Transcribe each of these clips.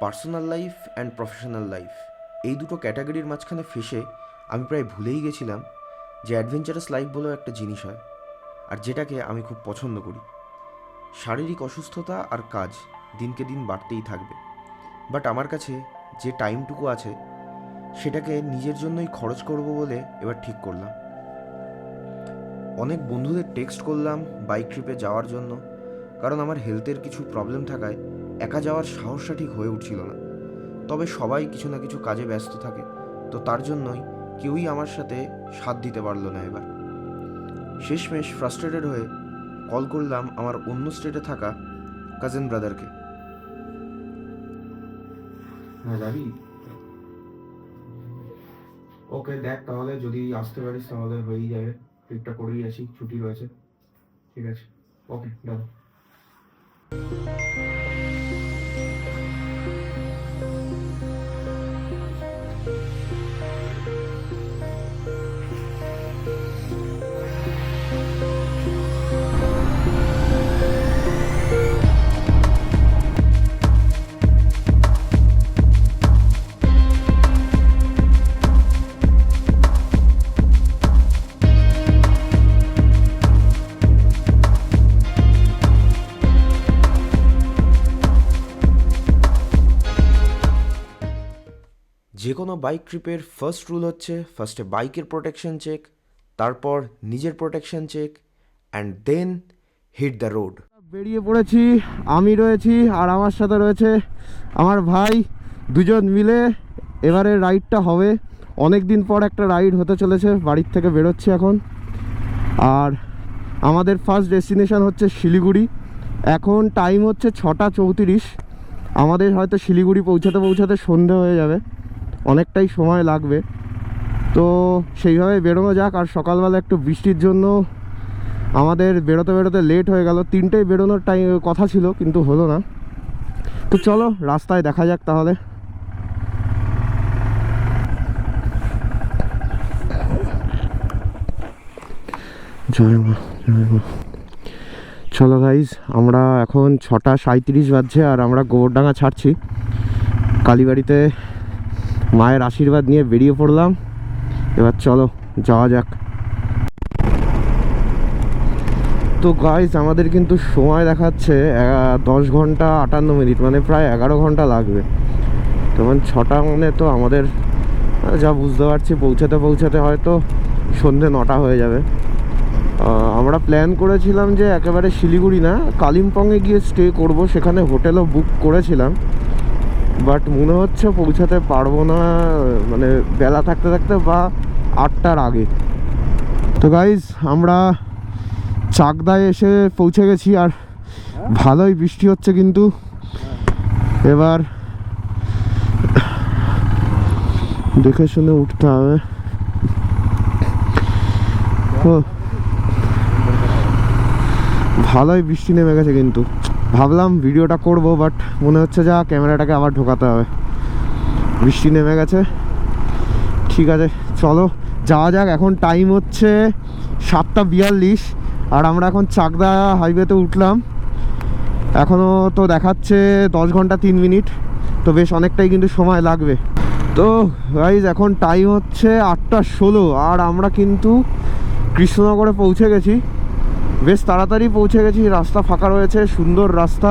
Personal life and professional life এই দুটো ক্যাটাগরির মাঝখানে ফেসে আমি প্রায় ভুলেই গেছিলাম যে অ্যাডভেঞ্চারাস লাইফ বলেও একটা জিনিস হয়, আর যেটাকে আমি খুব পছন্দ করি। শারীরিক অসুস্থতা আর কাজ দিনকে দিন বাড়তেই থাকবে, বাট আমার কাছে যে টাইমটুকু আছে সেটাকে নিজের জন্যই খরচ করব বলে এবার ঠিক করলাম। অনেক বন্ধুদের টেক্সট করলাম বাইক ট্রিপে যাওয়ার জন্য, কারণ আমার হেলথের কিছু প্রবলেম থাকায় একা যাওয়ার সাহসটা ঠিক হয়ে উঠছিল না। তবে সবাই কিছু না কিছু কাজে ব্যস্ত থাকে, তো তার জন্যই কেউই আমার সাথে সাথ দিতে পারলো না। এবার শেষমেশ ফ্রাস্ট্রেটেড হয়ে কল করলাম আমার অন্য স্টেটে থাকা কাজিন ব্রাদারকে। হ্যাঁ যাবি? ওকে দেখ, তাহলে যদি আসতে পারিস তাহলে হয়েই যাবে, ট্রিপটা করেই আসি, ছুটি রয়েছে। ঠিক আছে, ওকে ডান। যে কোনো বাইক ট্রিপের ফার্স্ট রুল হচ্ছে ফার্স্টে বাইকের প্রোটেকশন চেক, তারপর নিজের protection check, and then hit the road. বেরিয়ে পড়েছি, আমি রয়েছি আর আমার সাথে রয়েছে আমার ভাই। দুজন মিলে এবারে রাইডটা হবে। অনেক দিন পর একটা রাইড হতে চলেছে, বাড়ির থেকে বেরোচ্ছি এখন। আর আমাদের ফার্স্ট ডেস্টিনেশন হচ্ছে শিলিগুড়ি। এখন টাইম হচ্ছে 6:34। আমাদের হয়তো শিলিগুড়ি পৌঁছাতে পৌঁছাতে সন্ধে হয়ে যাবে, অনেকটাই সময় লাগবে। তো সেইভাবে বেরোনো যাক। আর সকালবেলা একটু বৃষ্টির জন্য আমাদের বেরোতে বেরোতে লেট হয়ে গেল। 3টেই বেরোনোর টাইম কথা ছিল, কিন্তু হলো না। তো চলো রাস্তায় দেখা যাক তাহলে। জয় মা, জয় মা। চলো গাইজ, আমরা এখন 6:37 বাজছে আর আমরা গোবরডাঙ্গা ছাড়ছি। কালীবাড়িতে মায়ের আশীর্বাদ নিয়ে বেরিয়ে পড়লাম। এবার চলো যাওয়া যাক। তো গাইজ আমাদের কিন্তু সময় দেখাচ্ছে 10 ঘন্টা 58 মিনিট, মানে প্রায় 11 ঘন্টা লাগবে। তখন 6টা মানে তো আমাদের যা বুঝতে পারছি পৌঁছাতে পৌঁছাতে হয়তো সন্ধে 9টা হয়ে যাবে। আমরা প্ল্যান করেছিলাম যে একেবারে শিলিগুড়ি না, কালিম্পংয়ে গিয়ে স্টে করব, সেখানে হোটেলও বুক করেছিলাম। বাট মনে হচ্ছে পৌঁছাতে পারবো না, মানে বেলা থাকতে থাকতে বা 8টার আগে। তো গাইজ আমরা চাকদায় এসে পৌঁছে গেছি, আর ভালোই বৃষ্টি হচ্ছে কিন্তু। এবার দেখে শুনে উঠতে হবে। ও ভালোই বৃষ্টি নেমে গেছে, কিন্তু ভাবলাম ভিডিওটা করব, বাট মনে হচ্ছে যা ক্যামেরাটাকে আবার ঢোকাতে হবে। বৃষ্টি নেমে গেছে। ঠিক আছে চলো যাওয়া যাক। এখন টাইম হচ্ছে 7:42 আর আমরা এখন চাকদা হাইওয়েতে উঠলাম। এখনও তো দেখাচ্ছে 10 ঘন্টা 3 মিনিট, তো বেশ অনেকটাই কিন্তু সময় লাগবে। তো গাইজ এখন টাইম হচ্ছে 8:16 আর আমরা কিন্তু কৃষ্ণনগরে পৌঁছে গেছি। বেশ তাড়াতাড়ি পৌঁছে গেছি, রাস্তা ফাঁকা রয়েছে, সুন্দর রাস্তা।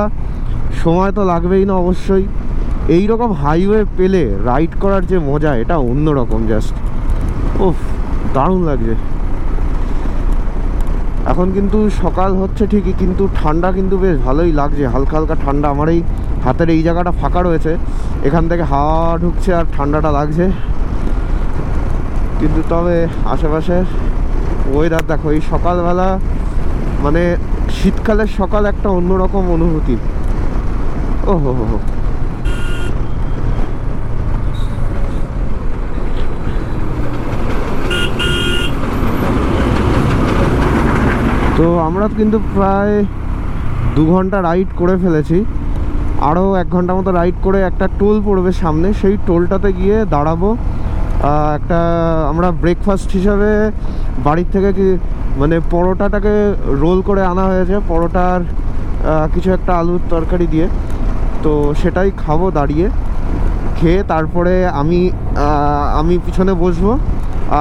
সময় তো লাগবেই না অবশ্যই। এই রকম হাইওয়ে পেলে রাইড করার যে মজা, এটা অন্যরকম। জাস্ট ওফ, দারুণ লাগছে। এখন কিন্তু সকাল হচ্ছে ঠিকই, কিন্তু ঠান্ডা কিন্তু বেশ ভালোই লাগছে, হালকা হালকা ঠান্ডা। আমার এই হাতের এই জায়গাটা ফাঁকা রয়েছে, এখান থেকে হাওয়া ঢুকছে আর ঠান্ডাটা লাগছে। কিন্তু তবে আশেপাশের ওয়েদার দেখো, এই সকালবেলা মানে শীতকালের সকাল একটা অন্যরকম অনুভূতি। ও হো হো হো। তো আমরা কিন্তু প্রায় 2 ঘন্টা রাইড করে ফেলেছি। আরও 1 ঘন্টা মতো রাইড করে একটা টোল পড়বে সামনে, সেই টোলটাতে গিয়ে দাঁড়াবো। একটা আমরা ব্রেকফাস্ট হিসাবে বাড়ির থেকে মানে পরোটাটাকে রোল করে আনা হয়েছে, পরোটার কিছু একটা আলুর তরকারি দিয়ে। তো সেটাই খাবো দাঁড়িয়ে। খেয়ে তারপরে আমি পিছনে বসবো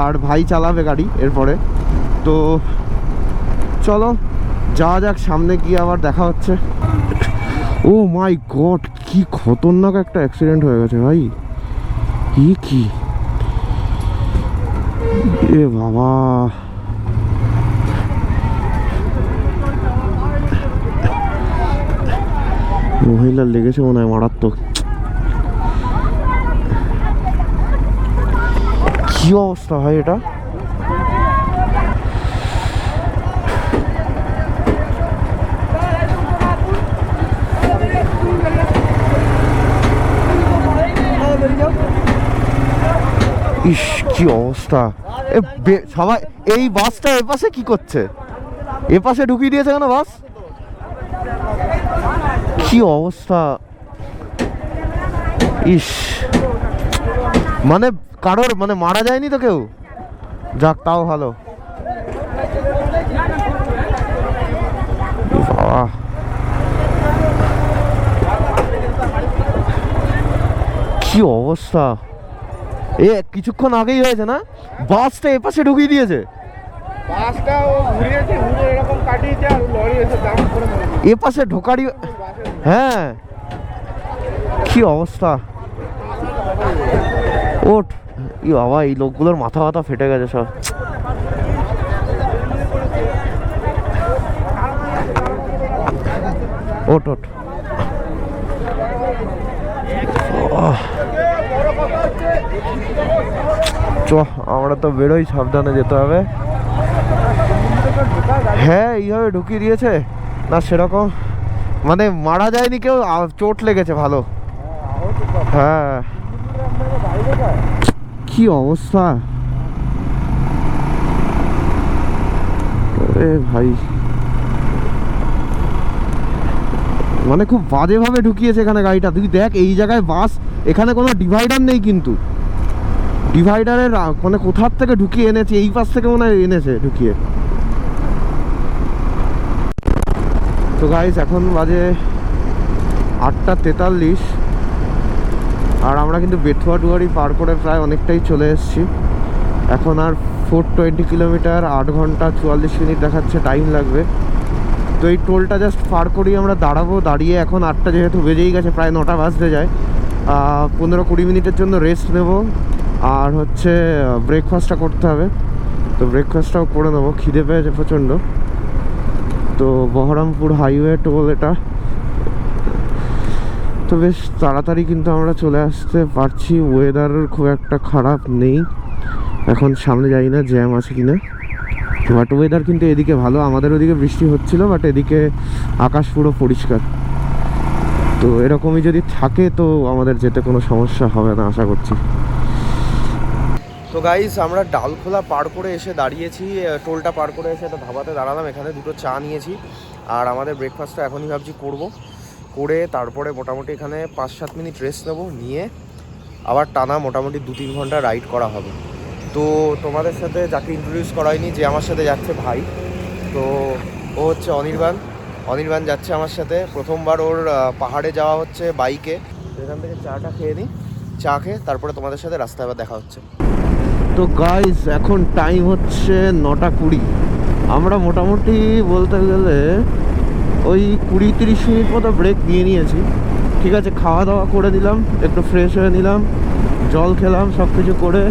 আর ভাই চালাবে গাড়ি এরপরে। তো চলো যাওয়া যাক, সামনে গিয়ে আবার দেখা হচ্ছে। ও মাই গড, কি খতরনাক একটা অ্যাক্সিডেন্ট হয়ে গেছে ভাই। কি এ বাবা, মহিলার লেগেছে মনে হয় মারাত্মক। কি অবস্থা ভাই এটা? ইস কি অবস্থা। সবাই এই বাসটা এপাশে কি করছে? এপাশে ঢুকিয়ে দিয়েছে কেন বাস? কি অবস্থা। ইস, মানে কারোর মানে মারা যায়নি তো কেউ? যাক তাও ভালো। বাবা, কি অবস্থা। এ কিছুক্ষণ আগেই হয়েছে না? বাসটা এপাশে ঢুকিয়ে দিয়েছে, এপাশে ঢোকারই। হ্যাঁ, কি অবস্থা। ওঠ, ই বাবা, এই লোকগুলোর মাথা ব্যথা ফেটে গেছে সব। ওঠ ওঠ। চ, আমরা তো বেরোই, সাবধানে যেতে হবে। হ্যাঁ, এইভাবে ঢুকিয়ে দিয়েছে না, সেরকম মানে মারা যায়নি কেউ, চোট লেগেছে ভালো। হ্যাঁ, কি অবস্থা এ ভাই, মানে খুব বাজেভাবে ঢুকিয়েছে এখানে গাড়িটা। তুই দেখ, এই জায়গায় বাস, এখানে কোনো ডিভাইডার নেই, কিন্তু ডিভাইডারের মানে কোথার থেকে ঢুকিয়ে এনেছে, এই পাশ থেকে মনে হয় এনেছে ঢুকিয়ে। তো গাইস, এখন বাজে 8:43 আর আমরা কিন্তু বেথুয়া ডুয়ারি পার করে প্রায় অনেকটাই চলে এসেছি। এখন আর 420 কিলোমিটার, 8 ঘন্টা 44 মিনিট দেখাচ্ছে টাইম লাগবে। তো এই টোলটা জাস্ট পার করেই আমরা দাঁড়াবো। দাঁড়িয়ে এখন 8টা যেহেতু বেজেই গেছে, প্রায় 9টা বাজতে যায়, 15-20 মিনিটের জন্য রেস্ট নেব। আর হচ্ছে ব্রেকফাস্টটা করতে হবে, তো ব্রেকফাস্টটাও করে নেবো, খিদে পেয়েছে প্রচণ্ড। তো বহরমপুর হাইওয়ে টোল এটা, তো বেশ তাড়াতাড়ি কিন্তু আমরা চলে আসতে পারছি। ওয়েদার খুব একটা খারাপ নেই এখন, সামনে যাই না জ্যাম আছে কিনা। বাট ওয়েদার কিন্তু এদিকে ভালো, আমাদের ওদিকে বৃষ্টি হচ্ছিল, বাট এদিকে আকাশ পুরো পরিষ্কার। তো এরকমই যদি থাকে তো আমাদের যেতে কোনো সমস্যা হবে না আশা করছি। তো গাইস, আমরা ডালখোলা পার করে এসে দাঁড়িয়েছি, টোলটা পার করে এসে একটা ধাবাতে দাঁড়ালাম। এখানে দুটো চা নিয়েছি আর আমাদের ব্রেকফাস্টটা এখনই ভাবছি করে তারপরে মোটামুটি এখানে 5-7 মিনিট রেস্ট নেবো, নিয়ে আবার টানা মোটামুটি 2-3 ঘন্টা রাইড করা হবে। তো তোমাদের সাথে যাকে ইন্ট্রোডিউস করাইনি, যে আমার সাথে যাচ্ছে ভাই, তো ও হচ্ছে অনির্বাণ যাচ্ছে আমার সাথে। প্রথমবার ওর পাহাড়ে যাওয়া হচ্ছে বাইকে। এখান থেকে চাটা খেয়ে নিই, চা খেয়ে তারপরে তোমাদের সাথে রাস্তায় আবার দেখা হচ্ছে। তো গাইস, এখন টাইম হচ্ছে 9:20। আমরা মোটামুটি বলতে গেলে ওই 20-30 মিনিট মতো ব্রেক নিয়েছি। ঠিক আছে, খাওয়া দাওয়া করে দিলাম, একটু ফ্রেশ হয়ে নিলাম, জল খেলাম, সব কিছু করে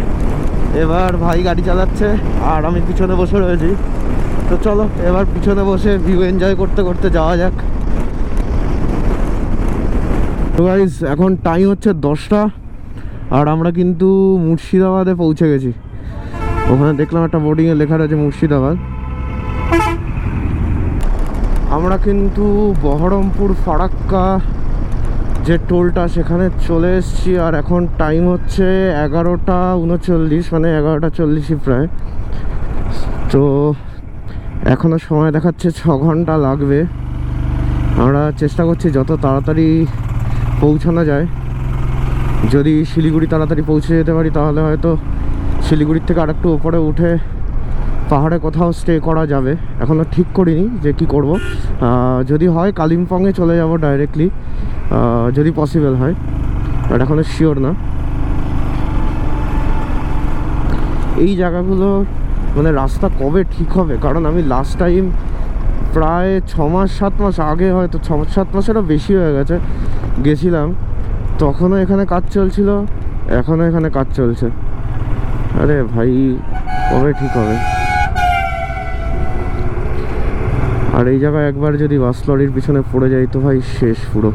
এবার ভাই গাড়ি চালাচ্ছে আর আমি পিছনে বসে রয়েছি। তো চলো এবার পিছনে বসে ভিউ এনজয় করতে করতে যাওয়া যাক। তো গাইস, এখন টাইম হচ্ছে 10টা আর আমরা কিন্তু মুর্শিদাবাদে পৌঁছে গেছি। ওখানে দেখলাম একটা বোর্ডিংয়ে লেখা রয়েছে মুর্শিদাবাদ। আমরা কিন্তু বহরমপুর ফারাক্কা যে টোলটা, সেখানে চলে এসেছি। আর এখন টাইম হচ্ছে 11:39, মানে 11:40 প্রায়। তো এখনও সময় দেখাচ্ছে 6 ঘন্টা লাগবে। আমরা চেষ্টা করছি যত তাড়াতাড়ি পৌঁছানো যায়। যদি শিলিগুড়ি তাড়াতাড়ি পৌঁছে যেতে পারি তাহলে হয়তো শিলিগুড়ির থেকে আরেকটু ওপরে উঠে পাহাড়ে কোথাও স্টে করা যাবে। এখনও ঠিক করিনি যে কি করব। যদি হয় কালিম্পংয়ে চলে যাব ডাইরেক্টলি, যদি পসিবল হয়, বাট এখনও শিওর না। এই জায়গাগুলো মানে রাস্তা কবে ঠিক হবে, কারণ আমি লাস্ট টাইম প্রায় 6-7 মাস আগে, হয়তো 6-7 মাসেরও বেশি হয়ে গেছে, গেছিলাম। তখনও এখানে কাজ চলছিল, এখনও এখানে কাজ চলছে। আরে ভাই, কবে ঠিক হবে? আর এই জায়গায় একবার যদি বাস লরির পিছনে পড়ে যাই তো ভাই শেষ পুরো।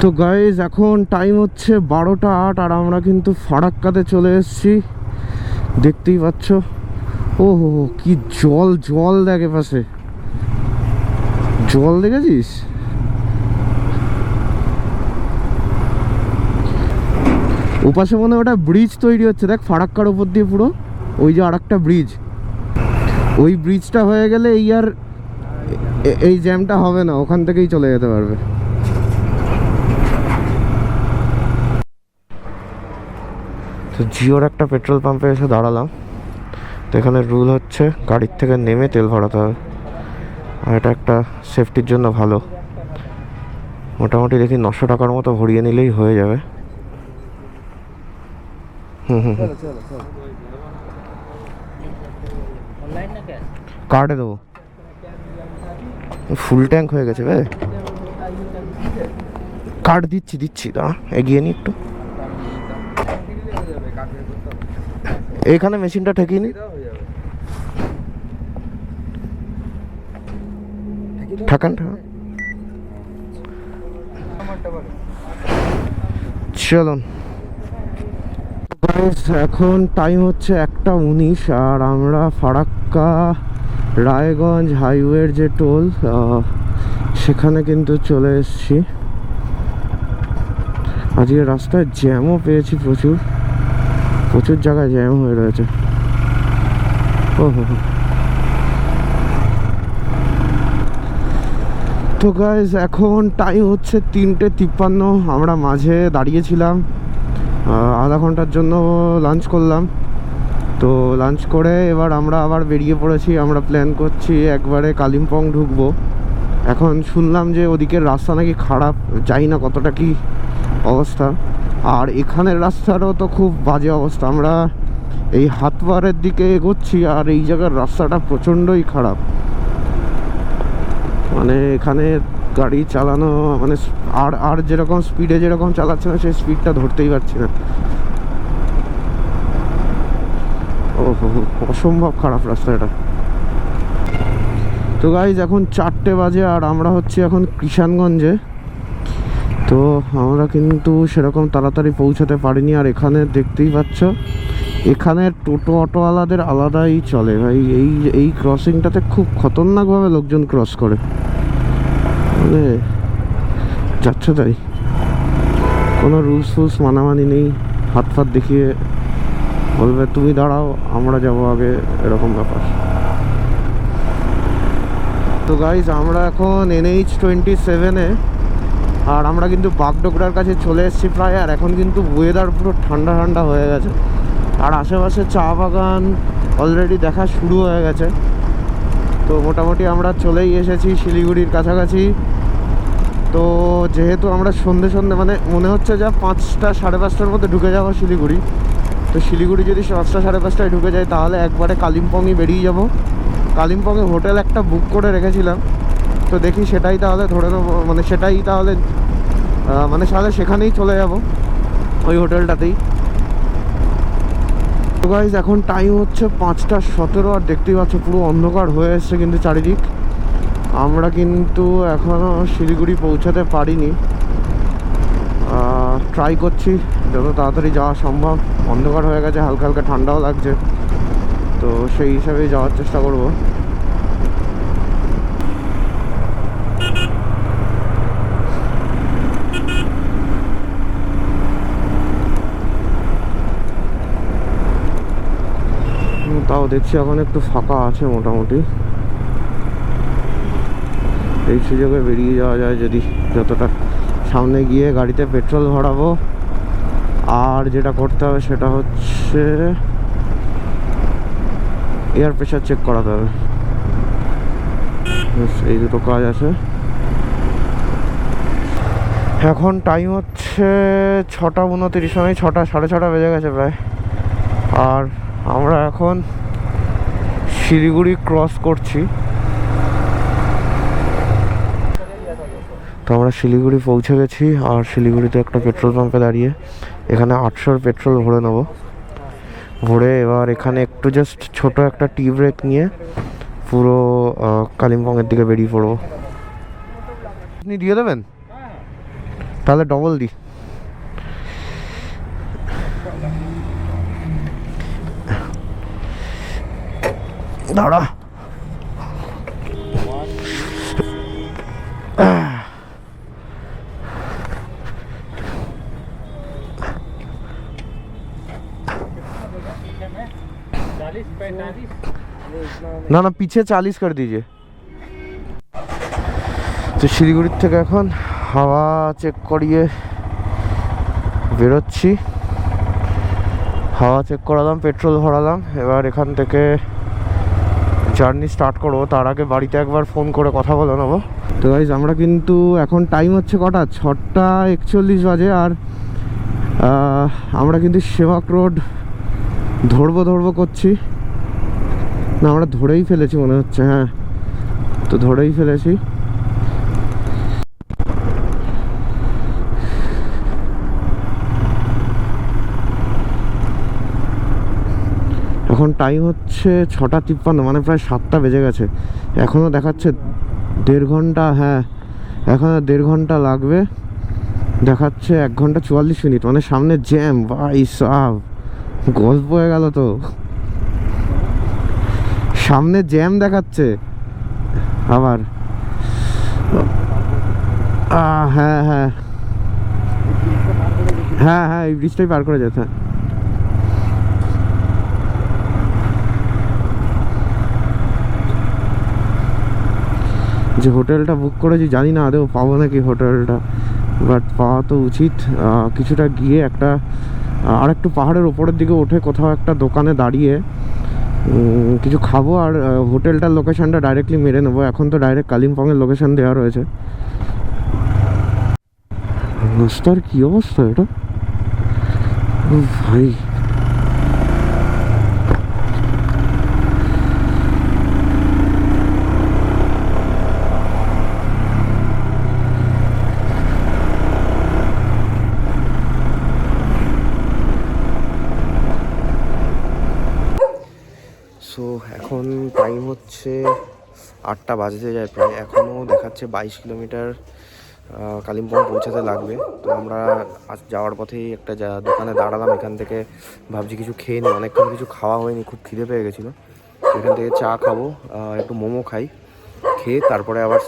তো গাইজ এখন টাইম হচ্ছে 12টা 8, আর আমরা কিন্তু ফারাক্কাতে চলে এসেছি, দেখতেই পাচ্ছ। ও হো, কি জল জল দেখ, পাশে জল দেখেছিস? ওপাশে মনে হয় ওটা ব্রিজ তৈরি হচ্ছে, দেখ ফারাক্কার উপর দিয়ে পুরো। ওই যে আর একটা ব্রিজ, ওই ব্রিজটা হয়ে গেলে এই আর এই জ্যামটা হবে না, ওখান থেকেই চলে যেতে পারবে। তো জিওর একটা পেট্রোল পাম্পে এসে দাঁড়ালাম। তো এখানে রুল হচ্ছে গাড়ির থেকে নেমে তেল ভরাতে হবে, আর এটা একটা সেফটির জন্য ভালো। মোটামুটি দেখি 900 টাকার মতো ভরিয়ে নিলেই হয়ে যাবে। কার্ডে দেবো, ফুল ট্যাঙ্ক হয়ে গেছে বে। কার্ড দিচ্ছি দাঁড়া, এগিয়ে নি একটু। এখানে মেশিনটা ঠেকিয়ে নি, ঠাকান চলুন। এখন টাইম হচ্ছে 1:19, আর আমরা ফারাক্কা রায়গঞ্জ হাইওয়ের যে টোল, সেখানে কিন্তু চলে এসেছি। আজকে রাস্তায় জ্যামও পেয়েছি, প্রচুর জায়গায় জ্যাম হয়ে রয়েছে। তো গাইজ এখন টাইম হচ্ছে 3:53। আমরা মাঝে দাঁড়িয়েছিলাম আধা ঘন্টার জন্য, লাঞ্চ করলাম। তো লাঞ্চ করে এবার আমরা আবার বেরিয়ে পড়েছি। আমরা প্ল্যান করছি একবারে কালিম্পং ঢুকবো। এখন শুনলাম যে ওদিকের রাস্তা নাকি খারাপ, জানি না কতটা কি অবস্থা। আর এখানের রাস্তারও তো খুব বাজে অবস্থা। আমরা এই হাতবারের দিকে এগোচ্ছি, আর এই জায়গার রাস্তাটা প্রচণ্ডই খারাপ। মানে এখানে গাড়ি চালানো মানে আর যেরকম স্পিডে যেরকম চালাচ্ছে না, সেই স্পিডটা ধরতেই পারছি না। অসম্ভব খারাপ রাস্তা এটা। তো গাইজ এখন 4টে বাজে, আর আমরা হচ্ছে এখন কিষানগঞ্জে। তো আমরা কিন্তু সেরকম তাড়াতাড়ি পৌঁছাতে পারিনি। আর এখানে দেখতেই পাচ্ছ, এখানে টোটো অটোওয়ালাদের আলাদাই চলে ভাই। এই ক্রসিংটাতে খুব খতরনাকভাবে লোকজন ক্রস করে, মানে যাচ্ছে তাই, কোনো রুলস ফুলস মানামানি নেই। হাত ফাত দেখিয়ে বলবে তুমি দাঁড়াও, আমরা যাবো আগে, এরকম ব্যাপার। তো গাইজ আমরা এখন NH 27-এ, আর আমরা কিন্তু বাগডোগরার কাছে চলে এসেছি প্রায়। আর এখন কিন্তু ওয়েদার পুরো ঠান্ডা ঠান্ডা হয়ে গেছে, আর আশেপাশে চা বাগান অলরেডি দেখা শুরু হয়ে গেছে। তো মোটামুটি আমরা চলেই এসেছি শিলিগুড়ির কাছাকাছি। তো যেহেতু আমরা সন্ধে মানে মনে হচ্ছে যা 5টা 5:30টার মধ্যে ঢুকে যাবো শিলিগুড়ি। তো শিলিগুড়ি যদি 5টা 5:30টায় ঢুকে যায়, তাহলে একবারে কালিম্পংই বেরিয়ে যাব। কালিম্পংয়ে হোটেল একটা বুক করে রেখেছিলাম, তো দেখি সেটাই তাহলে ধরে নেবো, মানে সেটাই তাহলে তাহলে সেখানেই চলে যাব, ওই হোটেলটাতেই। তো গাইজ এখন টাইম হচ্ছে 5:17, আর দেখতেই পাচ্ছ পুরো অন্ধকার হয়ে এসছে কিন্তু চারিদিক। আমরা কিন্তু এখনও শিলিগুড়ি পৌঁছাতে পারিনি। ট্রাই করছি যত তাড়াতাড়ি যাওয়া সম্ভব। অন্ধকার হয়ে গেছে, হালকা হালকা ঠান্ডাও লাগছে, তো সেই হিসাবেই যাওয়ার চেষ্টা করব। তাও দেখছি এখন একটু ফাঁকা আছে মোটামুটি, এই সুযোগে বেরিয়ে যাওয়া যায় যদি। যতটা সামনে গিয়ে গাড়িতে পেট্রোল ভরাবো, আর যেটা করতে হবে সেটা হচ্ছে এয়ার প্রেশার চেক করাতে হবে। এই দুটো কাজ আছে। এখন টাইম হচ্ছে 6:29, মানে 6:30 বেজে গেছে প্রায়। আর আমরা এখন শিলিগুড়ি ক্রস করছি। তো আমরা শিলিগুড়ি পৌঁছে গেছি, আর শিলিগুড়িতে একটা পেট্রোল পাম্পে দাঁড়িয়ে এখানে 800 পেট্রোল ভরে নেবো। ভরে এবার এখানে একটু জাস্ট ছোট একটা টি ব্রেক নিয়ে পুরো কালিম্পংয়ের দিকে বেরিয়ে পড়বো। আপনি দিয়ে দেবেন তাহলে, ডবল দিই। দাঁড়া, না না পিছে 40 করে দিজিয়ে। তো শিলিগুড়ির থেকে এখন হাওয়া চেক করিয়ে বেরোচ্ছি। হাওয়া চেক করালাম, পেট্রোল ভরালাম, এবার এখান থেকে জার্নি স্টার্ট করবো। তার আগে বাড়িতে একবার ফোন করে কথা বলে নেবো। তো গাইস আমরা কিন্তু এখন টাইম হচ্ছে কটা, 6:41 বাজে। আর আমরা কিন্তু সেবক রোড ধরবো করছি। না, আমরা ধরেই ফেলেছি মনে হচ্ছে, হ্যাঁ তো ধরেই ফেলেছি। এখন টাইম হচ্ছে 6:53, মানে প্রায় 7টা বেজে গেছে। এখনও দেখাচ্ছে 1.5 ঘন্টা, হ্যাঁ এখনও 1.5 ঘন্টা লাগবে। দেখাচ্ছে 1 ঘন্টা 44 মিনিট, মানে সামনে জ্যাম। ভাই সাব, গল্প হয়ে গেল তো। সামনে জ্যাম দেখাচ্ছে আবার। হ্যাঁ হ্যাঁ হ্যাঁ হ্যাঁ, এই ব্রিজটাই পার করে যেতে। যে হোটেলটা বুক করেছি জানি না আদৌ পাবো নাকি হোটেলটা, বাট পাওয়া তো উচিত। কিছুটা গিয়ে একটা আর একটু পাহাড়ের ওপরের দিকে উঠে কোথাও একটা দোকানে দাঁড়িয়ে কিছু খাবো, আর হোটেলটার লোকেশানটা ডাইরেক্টলি মেরে নেবো। এখন তো ডাইরেক্ট কালিম্পংয়ের লোকেশান দেওয়া রয়েছে। রাস্তার কি অবস্থা এটা ভাই! সো এখন টাইম হচ্ছে 8টা বাজতে যায় প্রায়। এখনও দেখাচ্ছে 22 কিলোমিটার কালিম্পং পৌঁছাতে লাগবে। তো আমরা আজ যাওয়ার পথেই একটা দোকানে দাঁড়ালাম। এখান থেকে ভাবছি কিছু খেয়ে নিই, অনেকক্ষণ কিছু খাওয়া হয়নি, খুব খিদে পেয়ে গেছিলো। এখান থেকে চা খাবো, একটু মোমো খাই, খেয়ে তারপরে আবার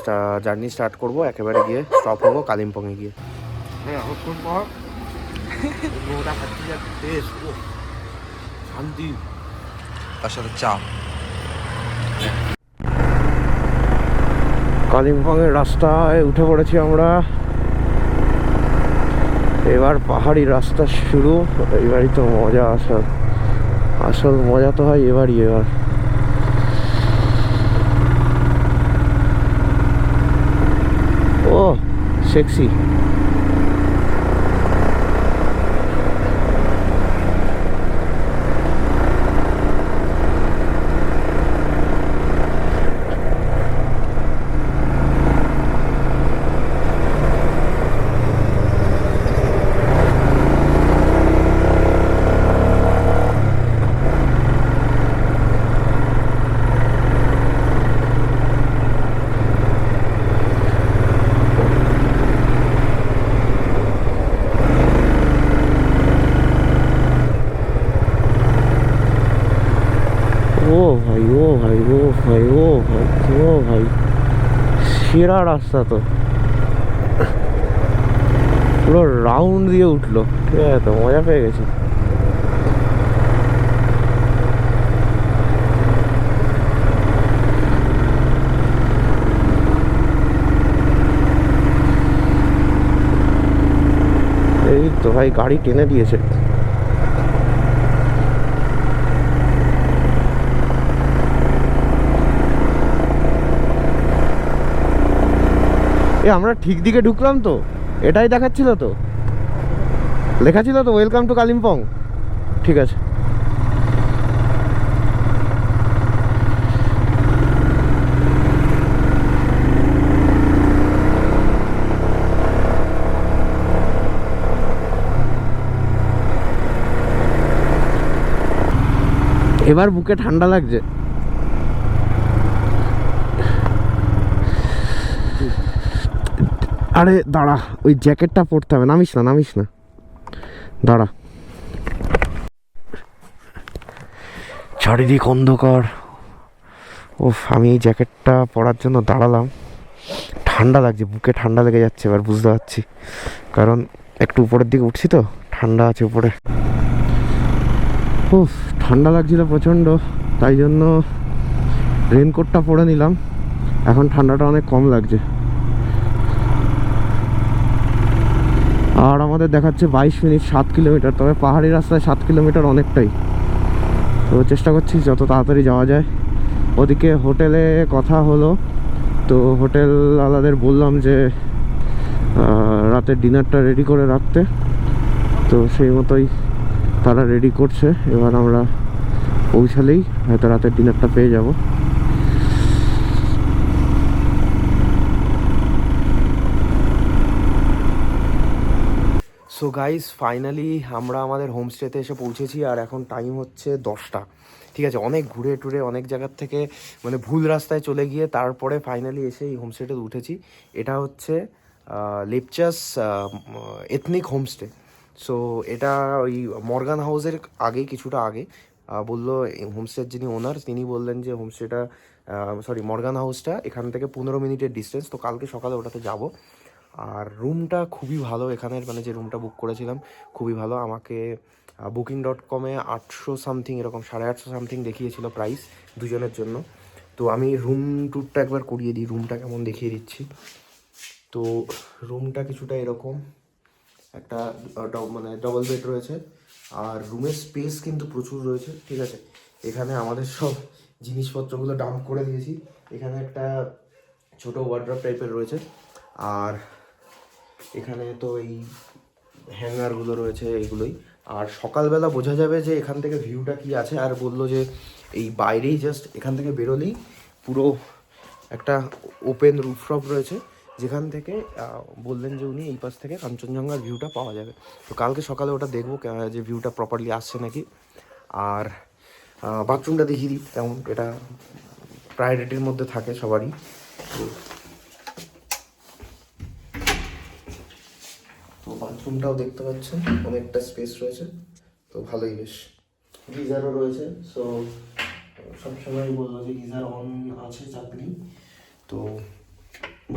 জার্নি স্টার্ট করব। একেবারে গিয়ে স্টপ হবো কালিম্পংয়ে গিয়ে। শান্তি, তার সাথে চা। কালিম্পংয়ের রাস্তায় উঠে পড়েছি আমরা। এবার পাহাড়ি রাস্তা শুরু। এবারই তো মজা, আসল মজা তো হয় এবার। ও সেক্সি। ভাই, ও ভাই, ও ভাই, সেরা রাস্তা তো, পুরো রাউন্ড দিয়ে উঠলো। ঠিক আছে, তো মজা পেয়ে গেছি। এই তো ভাই, গাড়ি টেনে দিয়েছে। আমরা ঠিক দিকে ঢুকলাম তো, এটাই দেখাচ্ছিল তো, লেখা ছিল তো ওয়েলকাম টু কালিম্পং। ঠিক আছে, এবার বুকে ঠান্ডা লাগছে। আরে দাঁড়া, ওই জ্যাকেটটা পরতে হবে। নামিস না, নামিস না, দাঁড়া। চারিদিক অন্ধকার। ওফ, আমি এই জ্যাকেটটা পরার জন্য দাঁড়ালাম। ঠান্ডা লাগছে, বুকে ঠান্ডা লেগে যাচ্ছে এবার, বুঝতে পারছি, কারণ একটু উপরের দিকে উঠছি তো, ঠান্ডা আছে উপরে। উফ, ঠান্ডা লাগছিল প্রচণ্ড, তাই জন্য রেনকোটটা পরে নিলাম। এখন ঠান্ডাটা অনেক কম লাগছে। আর আমাদের দেখাচ্ছে 22 মিনিট, 7 কিলোমিটার। তবে পাহাড়ি রাস্তায় 7 কিলোমিটার অনেকটাই। তো চেষ্টা করছি যত তাড়াতাড়ি যাওয়া যায়। ওদিকে হোটেলে কথা হলো, তো হোটেলওয়ালাদের বললাম যে রাতের ডিনারটা রেডি করে রাখতে, তো সেই মতোই তারা রেডি করছে। এবার আমরা পৌঁছালেই হয়তো রাতের ডিনারটা পেয়ে যাব। সো গাইস, ফাইনালি আমরা আমাদের হোমস্টেতে এসে পৌঁছেছি, আর এখন টাইম হচ্ছে 10টা। ঠিক আছে, অনেক ঘুরে টুরে অনেক জায়গার থেকে মানে ভুল রাস্তায় চলে গিয়ে তারপরে ফাইনালি এসে এই হোমস্টেতে উঠেছি। এটা হচ্ছে লেপচাস এথনিক হোমস্টে। সো এটা ওই মর্গান হাউসের আগে, কিছুটা আগে। বললো হোমস্টের যিনি ওনার, তিনি বললেন যে হোমস্টেটা মর্গান হাউসটা এখান থেকে 15 মিনিটের ডিস্টেন্স। তো কালকে সকালে ওটাতে যাব। আর রুমটা খুবই ভালো এখানের, মানে যে রুমটা বুক করেছিলাম খুবই ভালো। আমাকে booking.com-এ 800 সামথিং, এরকম 850 সামথিং দেখিয়েছিল প্রাইস দুজনের জন্য। তো আমি রুম ট্যুরটা একবার করিয়ে দিই, রুমটা কেমন দেখিয়ে দিচ্ছি। তো রুমটা কিছুটা এরকম, একটা মানে ডবল বেড রয়েছে, আর রুমের স্পেস কিন্তু প্রচুর রয়েছে। ঠিক আছে, এখানে আমাদের সব জিনিসপত্রগুলো ডাম্প করে দিয়েছি। এখানে একটা ছোট ওয়ার্ড্রপ টাইপের রয়েছে, আর এখানে তো এই হ্যাঙ্গারগুলো রয়েছে, এইগুলোই। আর সকালবেলা বোঝা যাবে যে এখান থেকে ভিউটা কি আছে। আর বললো যে এই বাইরেই জাস্ট এখান থেকে বেরোলেই পুরো একটা ওপেন রুফটপ রয়েছে, যেখান থেকে বললেন যে উনি এই পাশ থেকে কাঞ্চনজঙ্ঘার ভিউটা পাওয়া যাবে। তো কালকে সকালে ওটা দেখবো যে ভিউটা প্রপারলি আসছে নাকি। আর বাথরুমটা দেখিয়ে দিই তেমন, এটা প্রায়োরিটির মধ্যে থাকে সবারই। তো বাথরুমটাও দেখতে পাচ্ছেন, অনেকটা স্পেস রয়েছে, তো ভালোই বেশ। গিজারও রয়েছে, সো সবসময় বললো যে গিজার অন আছে, চাকরি। তো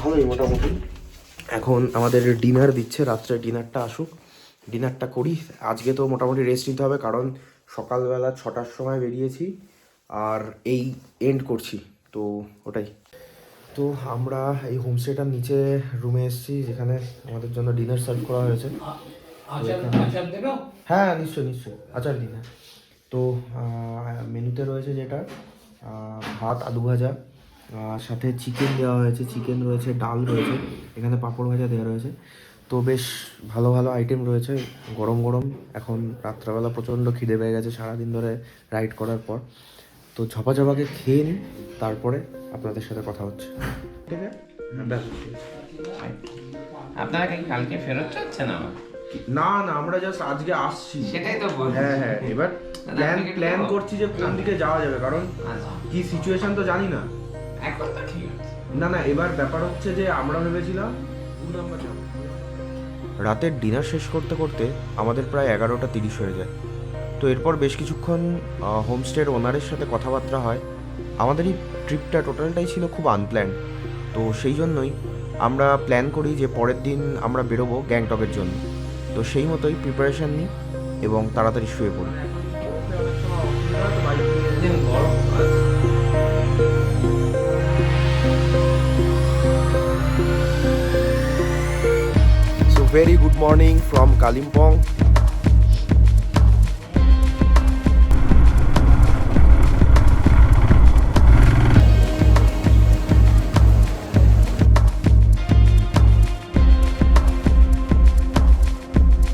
ভালোই মোটামুটি। এখন আমাদের ডিনার দিচ্ছে, রাত্রে ডিনারটা আসুক, ডিনারটা করি। আজকে তো মোটামুটি রেস্ট নিতে হবে, কারণ সকালবেলা 6টার সময় বেরিয়েছি আর এই এন্ড করছি, তো ওটাই। তো আমরা এই হোমস্টেটার নিচে রুমে এসেছি, যেখানে আমাদের জন্য ডিনার সার্ভ করা হয়েছে। হ্যাঁ, নিশ্চয়ই নিশ্চয়ই, আচার দিন। হ্যাঁ, তো মেনুতে রয়েছে যেটা ভাত, আলু ভাজা, সাথে চিকেন দেওয়া হয়েছে, চিকেন রয়েছে, ডাল রয়েছে, এখানে পাঁপড় ভাজা দেওয়া রয়েছে। তো বেশ ভালো ভালো আইটেম রয়েছে, গরম গরম। এখন রাত্রাবেলা প্রচণ্ড খিদে পেয়ে গেছে সারাদিন ধরে রাইড করার পর। তো ঝপাঝপাকে খেয়ে নিই, তারপরে আপনাদের সাথে কথা হচ্ছে। ঠিক আছে, আপনারা কি কালকে ফেরত যাচ্ছেন? আমার না না, আমরা জাস্ট আজকে আসছি। সেটাই তো বলছি। হ্যাঁ হ্যাঁ, এবার প্ল্যান করছি যে কোন দিকে যাওয়া যাবে, কারণ কি সিচুয়েশন তো জানি না এখন তো ঠিক আছে। না না, এবার ব্যাপার হচ্ছে যে আমরা ভেবেছিলাম রাতের ডিনার শেষ করতে করতে আমাদের প্রায় 11টা 30 হয়ে যায়। তো এরপর বেশ কিছুক্ষণ হোমস্টের ওনারের সাথে কথাবার্তা হয়। আমাদের এই ট্রিপটা টোটালটাই ছিল খুব আনপ্ল্যান্ড। তো সেই জন্যই আমরা প্ল্যান করি যে পরের দিন আমরা বেরোবো গ্যাংটকের জন্য। তো সেই মতোই প্রিপারেশান নিই এবং তাড়াতাড়ি শুয়ে পড়ি। দিন গরম আছে। So very good morning from Kalimpong.